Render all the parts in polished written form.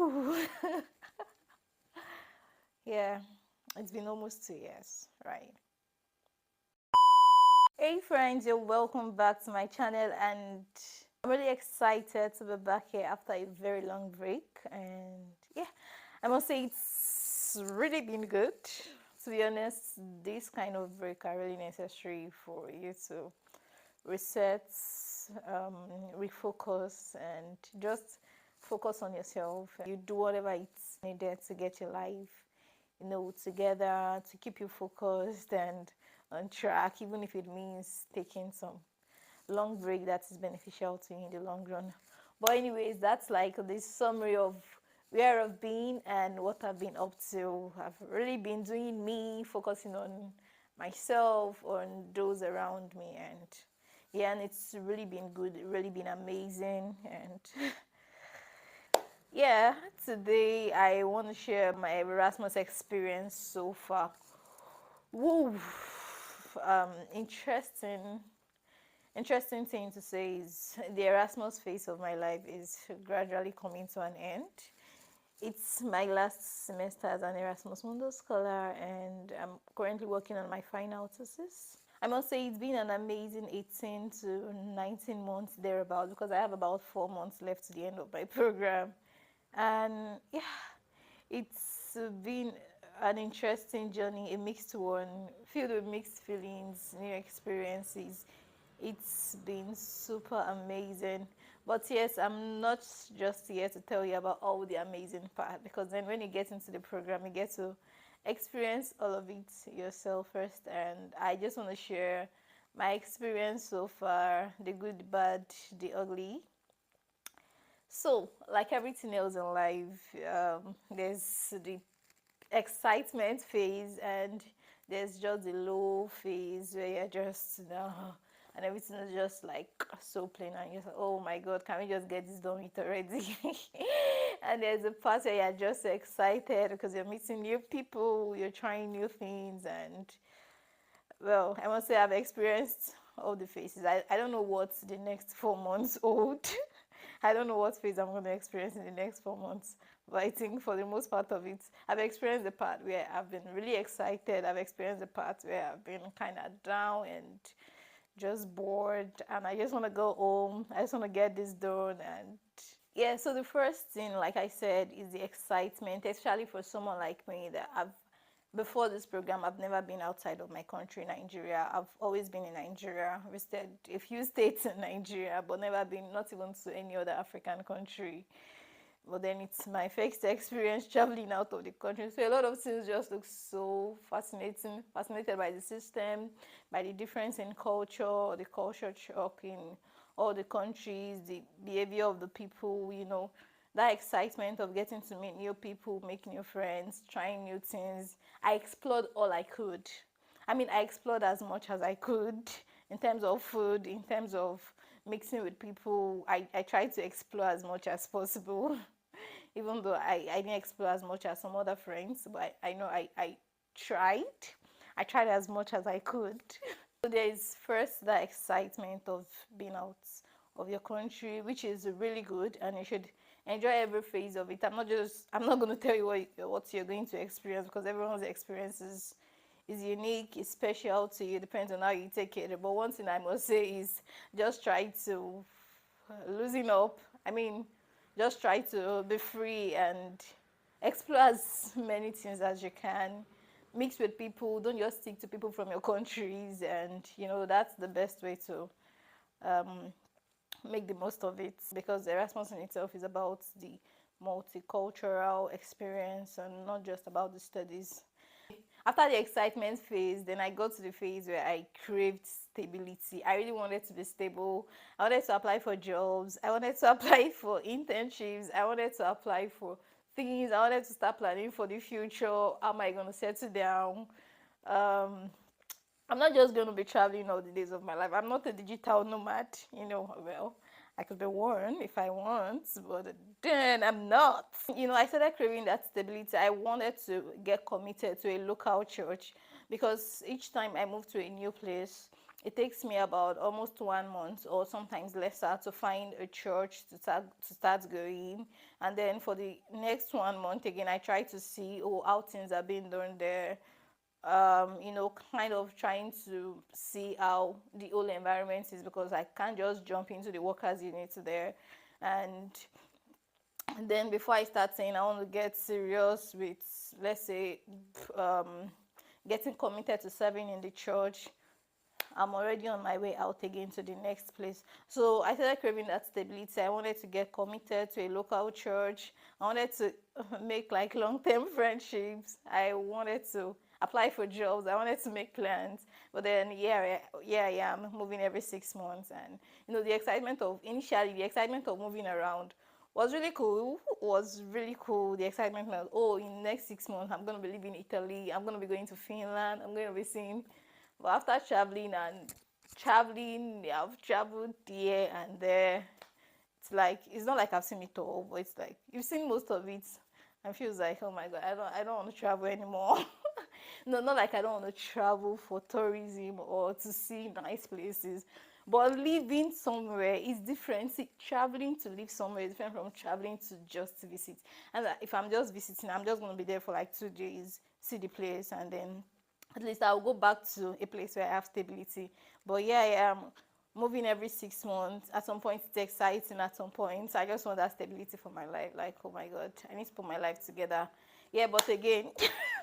Woo! Yeah, it's been almost 2 years, right? Hey friends, you're welcome back to my channel, and I'm really excited to be back here after a very long break. And yeah, I must say it's really been good. To be honest, this kind of break are really necessary for you to reset, um, refocus, and just focus on yourself. You do whatever it's needed to get your life, together, to keep you focused and on track, even if it means taking some long break that is beneficial to you in the long run. But anyways, that's like this summary of where I've been and what I've been up to. I've really been doing me, focusing on myself, on those around me, and yeah, and it's really been good, really been amazing. And yeah, today I want to share my Erasmus experience so far. Woo! Interesting. Interesting thing to say is the Erasmus phase of my life is gradually coming to an end. It's my last semester as an Erasmus Mundus scholar, and I'm currently working on my final thesis. I must say it's been an amazing 18 to 19 months thereabout, because I have about 4 months left to the end of my program. And yeah, it's been an interesting journey, a mixed one, filled with mixed feelings, new experiences. It's been super amazing. But yes, I'm not just here to tell you about all the amazing part, because then when you get into the program, you get to experience all of it yourself first. And I just want to share my experience so far, the good, the bad, the ugly. So, like everything else in life, there's the excitement phase, and there's just the low phase where you're just, and everything is just like so plain, and you're like, oh my god, can we just get this done with already? And there's a part where you're just so excited because you're meeting new people, you're trying new things, and well, I must say I've experienced all the phases. I don't know what the next 4 months hold. I don't know what phase I'm going to experience in the next 4 months. But I think for the most part of it, I've experienced the part where I've been really excited. I've experienced the part where I've been kind of down and just bored. And I just want to go home. I just want to get this done. And yeah, so the first thing, like I said, is the excitement, especially for someone like me that before this program, I've never been outside of my country, Nigeria. I've always been in Nigeria, visited a few states in Nigeria, but never been, not even to any other African country. But then it's my first experience traveling out of the country. So a lot of things just look so fascinating, fascinated by the system, by the difference in culture, the culture shock in all the countries, the behavior of the people, that excitement of getting to meet new people, make new friends, trying new things. I explored all I could. I mean, I explored as much as I could in terms of food, in terms of mixing with people. I tried to explore as much as possible, even though I didn't explore as much as some other friends, but I know I tried. I tried as much as I could. So there is first the excitement of being out of your country, which is really good, and you should enjoy every phase of it. I'm not going to tell you what you're going to experience, because everyone's experience is unique, is special to you, depends on how you take it. But one thing I must say is just try to loosen up. I mean, just try to be free and explore as many things as you can. Mix with people, don't just stick to people from your countries, and that's the best way to um, make the most of it, because Erasmus in itself is about the multicultural experience and not just about the studies. After the excitement phase, then I got to the phase where I craved stability. I really wanted to be stable. I wanted to apply for jobs. I wanted to apply for internships. I wanted to apply for things. I wanted to start planning for the future. How am I going to settle down? I'm not just going to be traveling all the days of my life. I'm not a digital nomad, well, I could be one if I want, but then I'm not. I started craving that stability. I wanted to get committed to a local church, because each time I moved to a new place, it takes me about almost 1 month or sometimes lesser to find a church to start going. And then for the next 1 month again, I try to see how things are being done there. Kind of trying to see how the whole environment is, because I can't just jump into the workers unit there. And then before I start saying I want to get serious with, let's say, um, getting committed to serving in the church, I'm already on my way out again to the next place. So I started craving that stability. I wanted to get committed to a local church. I wanted to make like long-term friendships. I wanted to apply for jobs. I wanted to make plans. But then, yeah, I am moving every 6 months. And, the excitement of, initially, the excitement of moving around was really cool. The excitement of, in the next 6 months, I'm going to be living in Italy. I'm going to be going to Finland. I'm going to be seeing. But after traveling, I've traveled here and there. It's like, it's not like I've seen it all, but it's like you've seen most of it, and feels like, oh my god, I don't want to travel anymore. No, not like I don't want to travel for tourism or to see nice places, but living somewhere is different. See, traveling to live somewhere is different from traveling to just visit. And if I'm just visiting, I'm just going to be there for like 2 days, see the place, and then at least I'll go back to a place where I have stability. But yeah, I am moving every 6 months. At some point, it's exciting. At some point, I just want that stability for my life. Like, oh my god, I need to put my life together. Yeah, but again,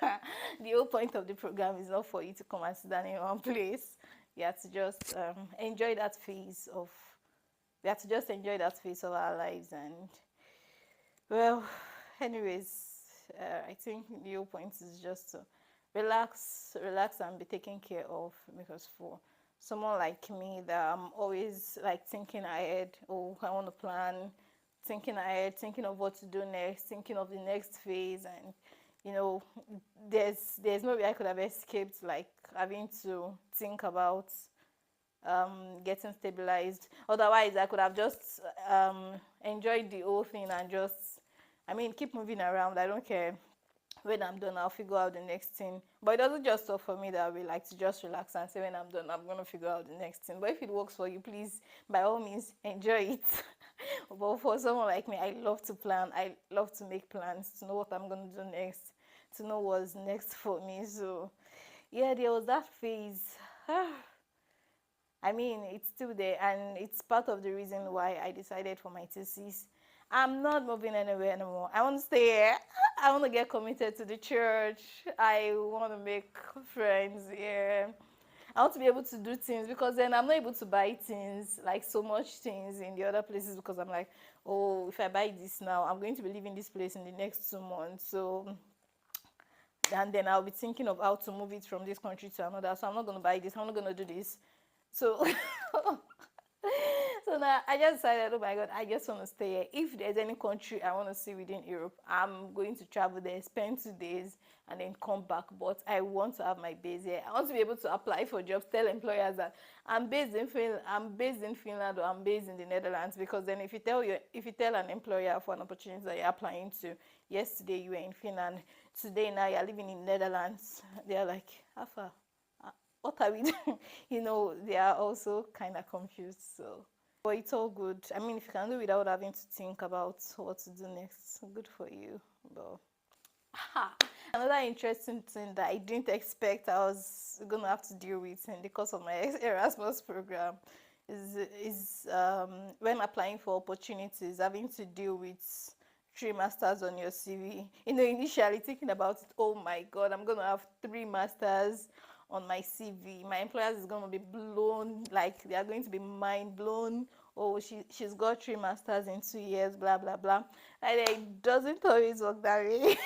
the whole point of the program is not for you to come and sit down in one place. You have to just enjoy that phase of. We have to just enjoy that phase of our lives. And well, anyways, I think the whole point is just to relax and be taken care of, because for someone like me that I'm always like thinking ahead, I want to plan, thinking ahead, thinking of what to do next, thinking of the next phase. And you know there's no way I could have escaped like having to think about getting stabilized. Otherwise I could have just enjoyed the whole thing and just, keep moving around. I don't care. When I'm done, I'll figure out the next thing. But it doesn't just stop for me that we like to just relax and say, when I'm done, I'm going to figure out the next thing. But if it works for you, please, by all means, enjoy it. But for someone like me, I love to plan. I love to make plans, to know what I'm going to do next, to know what's next for me. So, yeah, there was that phase. It's still there, and it's part of the reason why I decided for my thesis. I'm not moving anywhere anymore. I want to stay here. I want to get committed to the church. I want to make friends here. I want to be able to do things, because then I'm not able to buy things, like so much things in the other places, because I'm like, oh, if I buy this now, I'm going to be leaving this place in the next 2 months. So, and then I'll be thinking of how to move it from this country to another. So I'm not going to buy this. I'm not going to do this. So, so now I just decided, oh my god, I just want to stay here. If there's any country I want to see within Europe, I'm going to travel there, spend 2 days, and then come back. But I want to have my base here. I want to be able to apply for jobs, tell employers that I'm based in Finland, or I'm based in the Netherlands. Because then if you tell an employer for an opportunity that you're applying to, yesterday you were in Finland, today now you're living in Netherlands, they're like, how far? What are we doing? They are also kind of confused. So, but it's all good. If you can do without having to think about what to do next, good for you. But another interesting thing that I didn't expect I was gonna have to deal with in the course of my Erasmus program is when applying for opportunities, having to deal with 3 masters on your CV. Initially thinking about it, oh my god, I'm gonna have 3 masters on my CV. My employers is going to be blown, like they are going to be mind blown. Oh, she's got 3 masters in 2 years, blah blah blah. And it doesn't always work that way.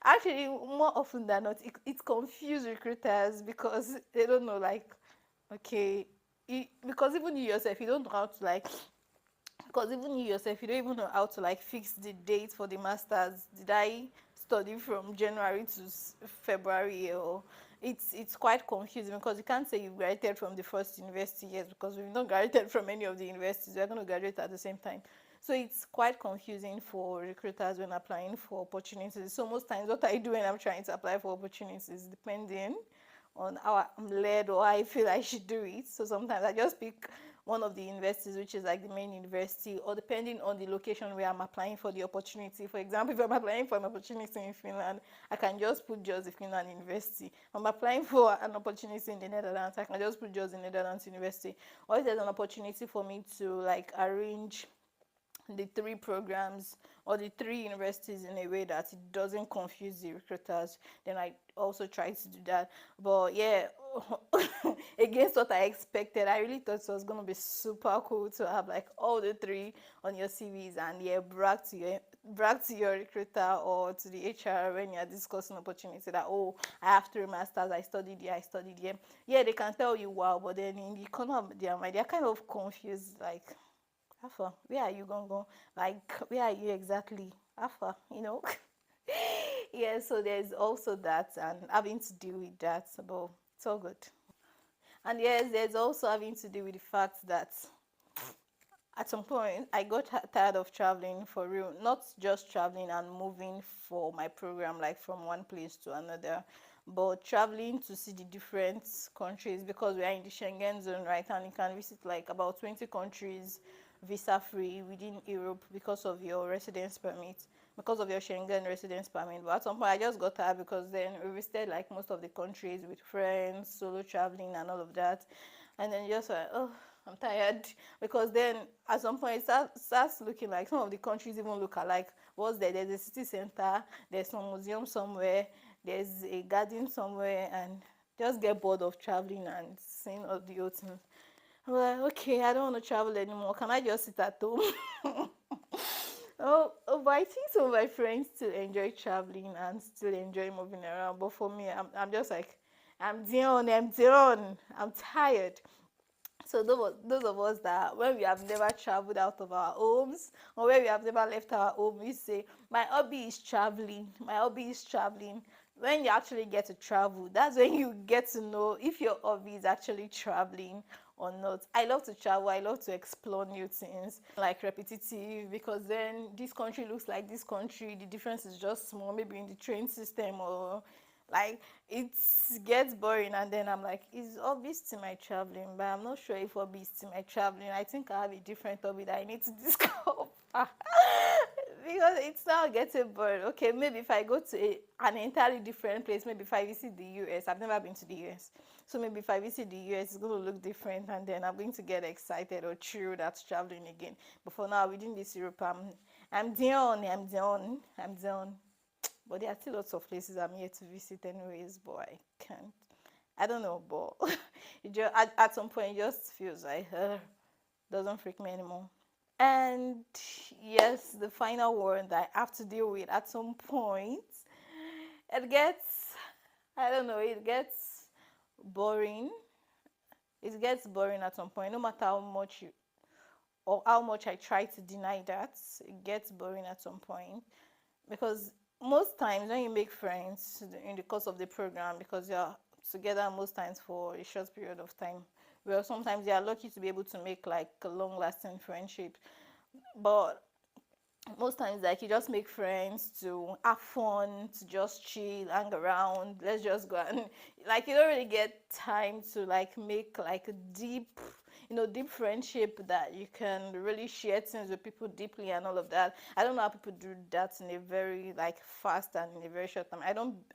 Actually, more often than not, it confuses recruiters, because they don't know, like, okay, because even you yourself, you don't know how to like. Because even you yourself, you don't even know how to like fix the date for the masters. Did I study from January to February? Or it's quite confusing, because you can't say you graduated from the first university years, because we've not graduated from any of the universities. We're going to graduate at the same time. So it's quite confusing for recruiters when applying for opportunities. So most times what I do when I'm trying to apply for opportunities, depending on how I'm led or how I feel I should do it. So sometimes I just pick one of the universities, which is like the main university, or depending on the location where I'm applying for the opportunity. For example, if I'm applying for an opportunity in Finland, I can just put just the Finland University. If I'm applying for an opportunity in the Netherlands, I can just put just the Netherlands University. Or if there's an opportunity for me to like arrange the three programs or the three universities in a way that it doesn't confuse the recruiters, then I also try to do that. But yeah, against what I expected, I really thought it was going to be super cool to have like all the three on your CVs and yeah, brag to your recruiter or to the HR when you're discussing opportunity that, oh, I have 3 masters, I studied here, I studied here. Yeah, they can tell you wow, but then in the corner of their mind, they're kind of confused, like, Alpha, where are you gonna go? Like, where are you exactly? Alpha, you know? Yeah, so there's also that and having to deal with that, but it's all good. And yes, there's also having to do with the fact that at some point I got tired of traveling for real, not just traveling and moving for my program like from one place to another, but traveling to see the different countries because we are in the Schengen zone, right? And you can visit like about 20 countries visa free within Europe because of your residence permit, because of your Schengen residence permit. But at some point I just got tired because then we visited like most of the countries with friends, solo traveling and all of that. And then just like, oh, I'm tired because then at some point it starts looking like some of the countries even look alike. What's there? There's a city center, there's some museum somewhere, there's a garden somewhere, and just get bored of traveling and seeing all the old things. I'm like, okay, I don't want to travel anymore. Can I just sit at home? But I think some of my friends still enjoy traveling and still enjoy moving around. But for me, I'm just like, I'm done, I'm tired. So those of us that when we have never traveled out of our homes or when we have never left our home, we say, my hobby is traveling. My hobby is traveling. When you actually get to travel, that's when you get to know if your hobby is actually traveling or not. I love to travel. I love to explore new things, like repetitive, because then this country looks like this country. The difference is just small, maybe in the train system or like it gets boring and then I'm like, it's hobbies to my traveling, but I'm not sure if hobbies to my traveling. I think I have a different hobby that I need to discover. Because it's now getting bored. Okay, maybe if I go to an entirely different place, maybe if I visit the US, I've never been to the US, so maybe if I visit the US it's going to look different and then I'm going to get excited or thrilled at traveling again. But for now, within this Europe, I'm done. But there are still lots of places I'm here to visit anyways, but I can't. I don't know, but at some point it just feels like doesn't freak me anymore. And yes, the final word that I have to deal with at some point, it gets, I don't know, it gets boring. It gets boring at some point, no matter how much you or how much I try to deny that, it gets boring at some point because most times when you make friends in the course of the program, because you're together most times for a short period of time, well, sometimes you are lucky to be able to make like a long lasting friendship, but most times like you just make friends to have fun, to just chill, hang around, let's just go and like you don't really get time to like make like a deep, deep friendship that you can really share things with people deeply and all of that. I don't know how people do that in a very like fast and in a very short time. I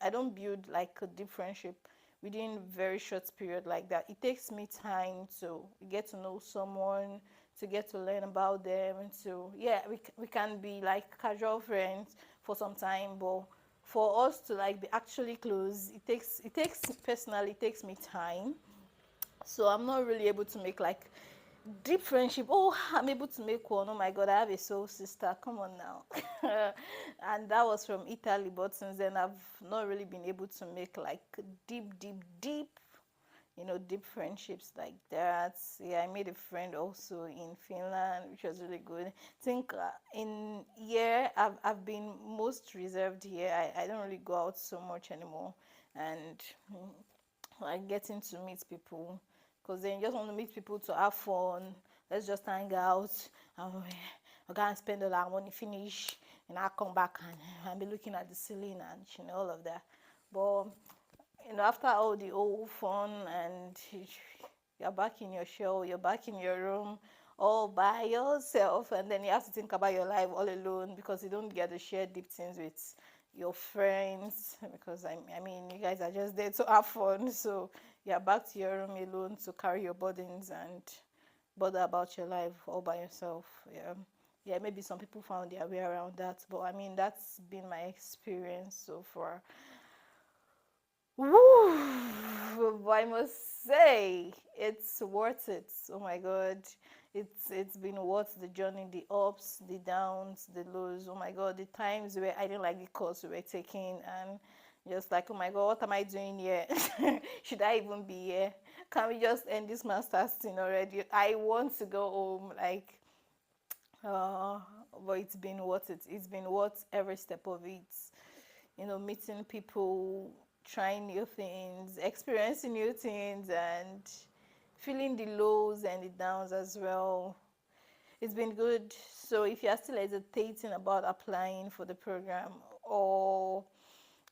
don't build like a deep friendship within very short period like that. It takes me time to get to know someone, to get to learn about them, and to yeah, we can be like casual friends for some time, but for us to like be actually close, it takes personally, it takes me time. So I'm not really able to make like deep friendship. Oh, I'm able to make one. Oh my god, I have a soul sister, come on now. And that was from Italy, but since then I've not really been able to make like deep, deep friendships like that. Yeah, I made a friend also in Finland, which was really good. I think in here I've been most reserved here. I don't really go out so much anymore, and like getting to meet people, because then you just want to meet people to have fun. Let's just hang out. And we go and spend all our money, finish, and I come back and be looking at the ceiling and all of that. But after all the old fun and you're back in your shell, you're back in your room all by yourself, and then you have to think about your life all alone because you don't get to share deep things with your friends because I mean you guys are just there to have fun, so you're back to your room alone to carry your burdens and bother about your life all by yourself. Yeah, maybe some people found their way around that, but I mean that's been my experience so far. Woo! But I must say, it's worth it. Oh my God, it's been worth the journey, the ups, the downs, the lows. Oh my God, the times where I didn't like the course we were taking, and just like, oh my God, what am I doing here? Should I even be here? Can we just end this master's thing already? I want to go home. Like, uh, but it's been worth it. It's been worth every step of it. Meeting people, trying new things, experiencing new things, and feeling the lows and the downs as well. It's been good. So if you're still hesitating about applying for the program, or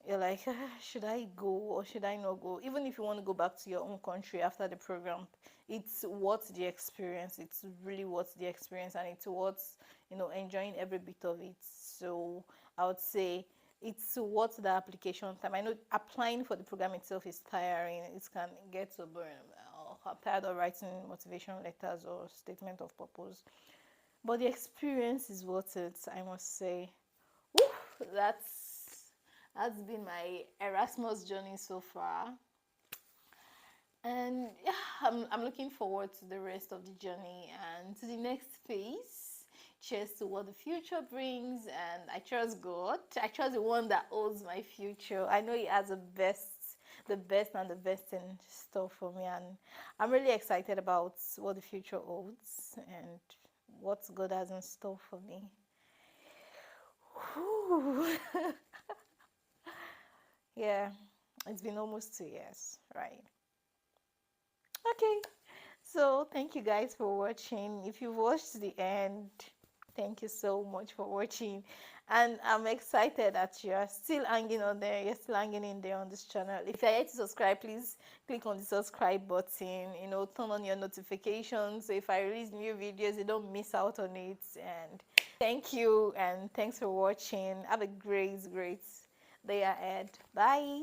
you're like, should I go or should I not go? Even if you want to go back to your own country after the program, it's worth the experience. It's really worth the experience, and it's worth, enjoying every bit of it. So I would say it's worth the application time. I know applying for the program itself is tiring. It can get so boring. Oh, I'm tired of writing motivation letters or statement of purpose. But the experience is worth it, I must say. Woo, that's been my Erasmus journey so far. And yeah, I'm looking forward to the rest of the journey and to the next phase. Cheers to what the future brings, and I trust God. I trust the one that holds my future. I know He has the best and the best in store for me, and I'm really excited about what the future holds and what God has in store for me. Yeah, it's been almost 2 years, right? Okay, so thank you guys for watching. If you've watched to the end, thank you so much for watching. And I'm excited that you're still hanging on there. You're still hanging in there on this channel. If you're yet to subscribe, please click on the subscribe button. Turn on your notifications. So if I release new videos, you don't miss out on it. And thank you. And thanks for watching. Have a great, great day ahead. Bye.